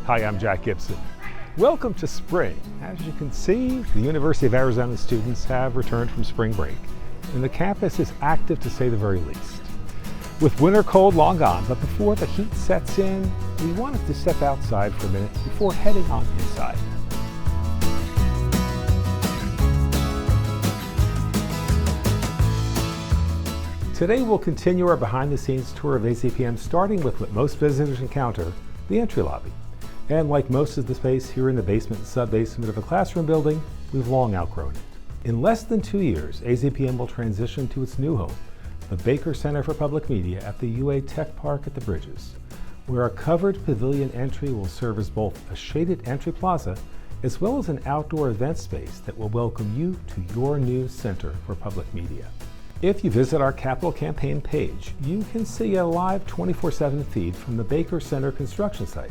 Hi, I'm Jack Gibson. Welcome to spring. As you can see, the University of Arizona students have returned from spring break, and the campus is active to say the very least. With winter cold long gone, but before the heat sets in, we wanted to step outside for a minute before heading on inside. Today we'll continue our behind-the-scenes tour of AZPM, starting with what most visitors encounter, the entry lobby. And like most of the space here in the basement and sub-basement of a classroom building, we've long outgrown it. In less than 2 years, AZPM will transition to its new home, the Baker Center for Public Media at the UA Tech Park at the Bridges, where a covered pavilion entry will serve as both a shaded entry plaza as well as an outdoor event space that will welcome you to your new Center for Public Media. If you visit our capital campaign page, you can see a live 24/7 feed from the Baker Center construction site.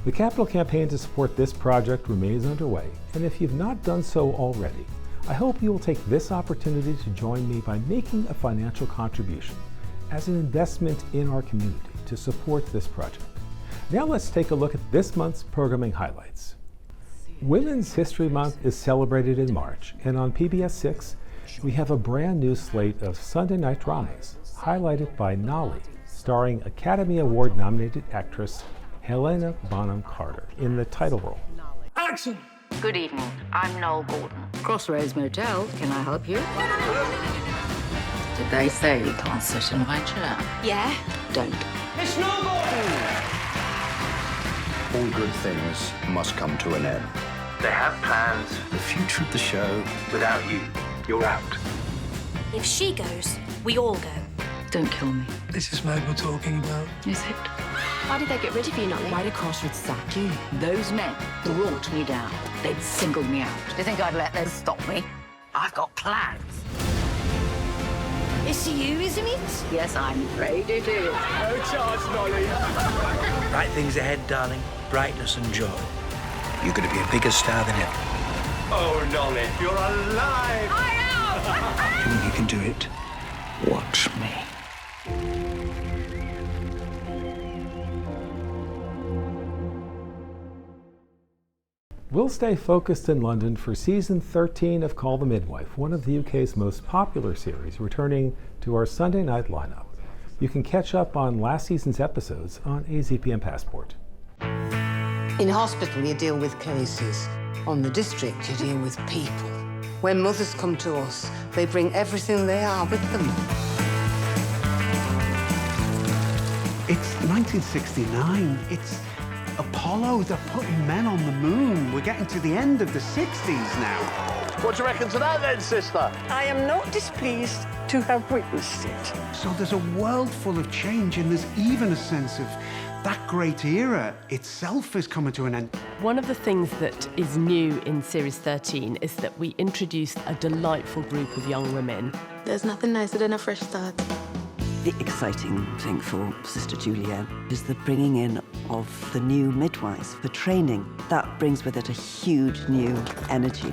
The capital campaign to support this project remains underway, and if you've not done so already, I hope you will take this opportunity to join me by making a financial contribution as an investment in our community to support this project. Now let's take a look at this month's programming highlights. Women's History Month is celebrated in March, and on PBS 6, we have a brand new slate of Sunday night dramas, highlighted by Nolly, starring Academy Award nominated actress Helena Bonham Carter in the title role. Action! Good evening, I'm Noel Gordon. Crossroads Motel, can I help you? Did they say you can't sit in my chair? Yeah. Don't. It's Noel Gordon! All good things must come to an end. They have plans. The future of the show, Without you, you're out. If she goes, we all go. Don't kill me. This is Meg we're talking about. Is it? Why did they get rid of you, Nolly? Why did Crossroads sack you? Those men brought me down. They'd singled me out. Do you think I'd let them stop me? I've got plans. It's you, isn't it? Yes, I'm afraid it is. No charge, Nolly. Bright things ahead, darling. Brightness and joy. You're going to be a bigger star than ever. Oh, Nolly, you're alive! I am! You think you can do it? Watch me. We'll stay focused in London for season 13 of Call the Midwife, one of the UK's most popular series, returning to our Sunday night lineup. You can catch up on last season's episodes on AZPM Passport. In hospital, you deal with cases. On the district, you deal with people. When mothers come to us, they bring everything they are with them. It's 1969. It's Apollo. They're putting men on the moon. We're getting to the end of the 60s now. What do you reckon to that then, sister? I am not displeased to have witnessed it. So there's a world full of change, and there's even a sense of that great era itself is coming to an end. One of the things that is new in Series 13 is that we introduced a delightful group of young women. There's nothing nicer than a fresh start. The exciting thing for Sister Julia is the bringing in of the new midwives, the training. That brings with it a huge new energy.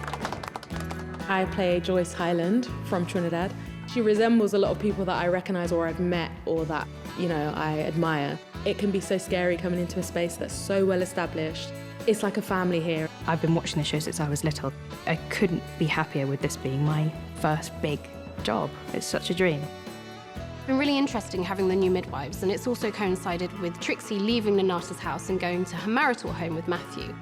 I play Joyce Highland from Trinidad. She resembles a lot of people that I recognise or I've met or that, I admire. It can be so scary coming into a space that's so well established. It's like a family here. I've been watching the show since I was little. I couldn't be happier with this being my first big job. It's such a dream. It's been really interesting having the new midwives, and it's also coincided with Trixie leaving Nanasa's house and going to her marital home with Matthew.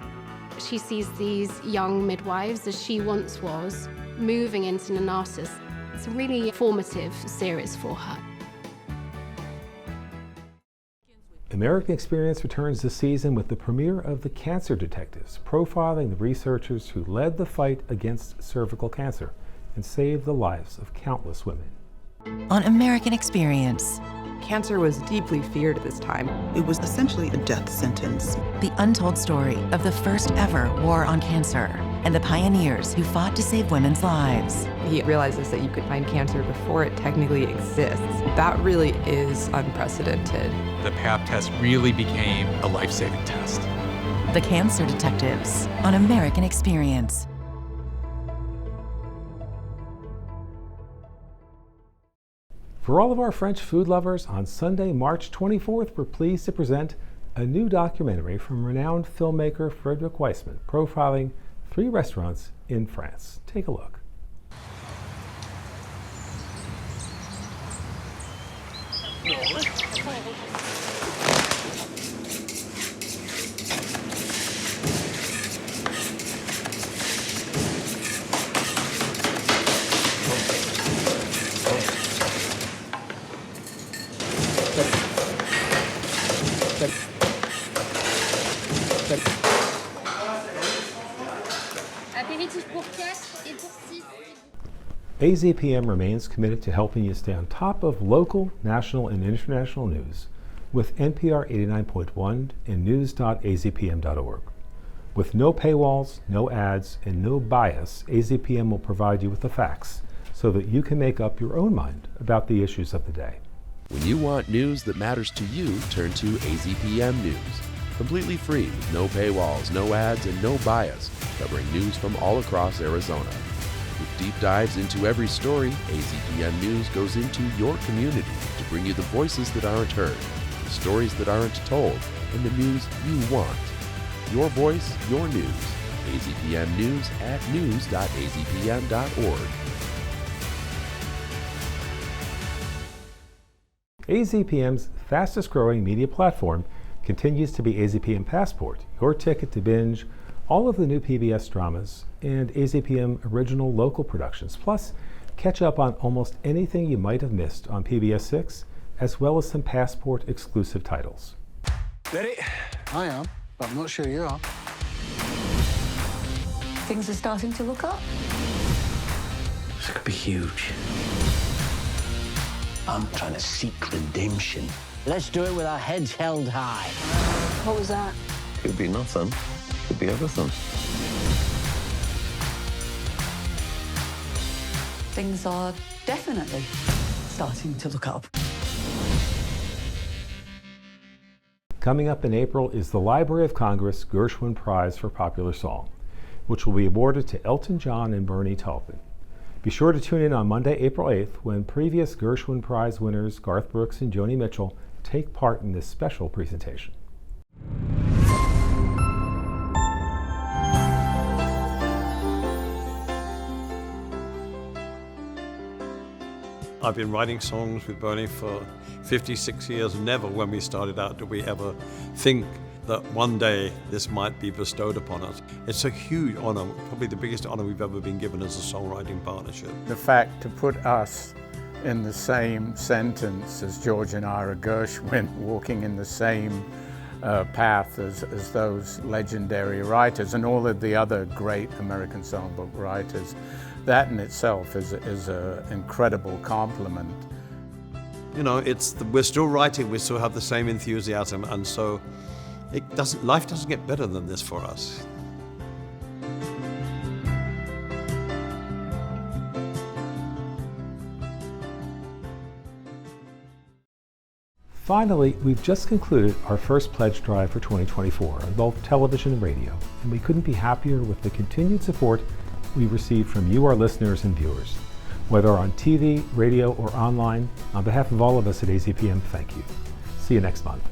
She sees these young midwives, as she once was, moving into Nanasa's. It's a really formative series for her. American Experience returns this season with the premiere of The Cancer Detectives, profiling the researchers who led the fight against cervical cancer and saved the lives of countless women. On American Experience. Cancer was deeply feared at this time. It was essentially a death sentence. The untold story of the first ever war on cancer and the pioneers who fought to save women's lives. He realizes that you could find cancer before it technically exists. That really is unprecedented. The PAP test really became a life-saving test. The Cancer Detectives on American Experience. For all of our French food lovers, on Sunday, March 24th, we're pleased to present a new documentary from renowned filmmaker Frederick Weissman profiling 3 restaurants in France. Take a look. AZPM remains committed to helping you stay on top of local, national, and international news with NPR 89.1 and news.azpm.org. With no paywalls, no ads, and no bias, AZPM will provide you with the facts so that you can make up your own mind about the issues of the day. When you want news that matters to you, turn to AZPM News. Completely free, with no paywalls, no ads, and no bias, covering news from all across Arizona. With deep dives into every story, AZPM News goes into your community to bring you the voices that aren't heard, the stories that aren't told, and the news you want. Your voice, your news. AZPM News at news.azpm.org. AZPM's fastest growing media platform continues to be AZPM Passport, your ticket to binge all of the new PBS dramas and AZPM original local productions, plus catch up on almost anything you might have missed on PBS 6, as well as some Passport exclusive titles. Ready? I am, but I'm not sure you are. Things are starting to look up. This could be huge. I'm trying to seek redemption. Let's do it with our heads held high. What was that? Could be nothing. Could be everything. Things are definitely starting to look up. Coming up in April is the Library of Congress Gershwin Prize for Popular Song, which will be awarded to Elton John and Bernie Taupin. Be sure to tune in on Monday, April 8th, when previous Gershwin Prize winners Garth Brooks and Joni Mitchell take part in this special presentation. I've been writing songs with Bernie for 56 years. Never when we started out did we ever think that one day this might be bestowed upon us. It's a huge honor, probably the biggest honor we've ever been given as a songwriting partnership. The fact to put us in the same sentence as George and Ira Gershwin, walking in the same path as those legendary writers and all of the other great American songbook writers, that in itself is an incredible compliment. You know, we're still writing, we still have the same enthusiasm, and so life doesn't get better than this for us. Finally, we've just concluded our first pledge drive for 2024 on both television and radio, and we couldn't be happier with the continued support we receive from you, our listeners and viewers. Whether on TV, radio, or online, on behalf of all of us at AZPM, thank you. See you next month.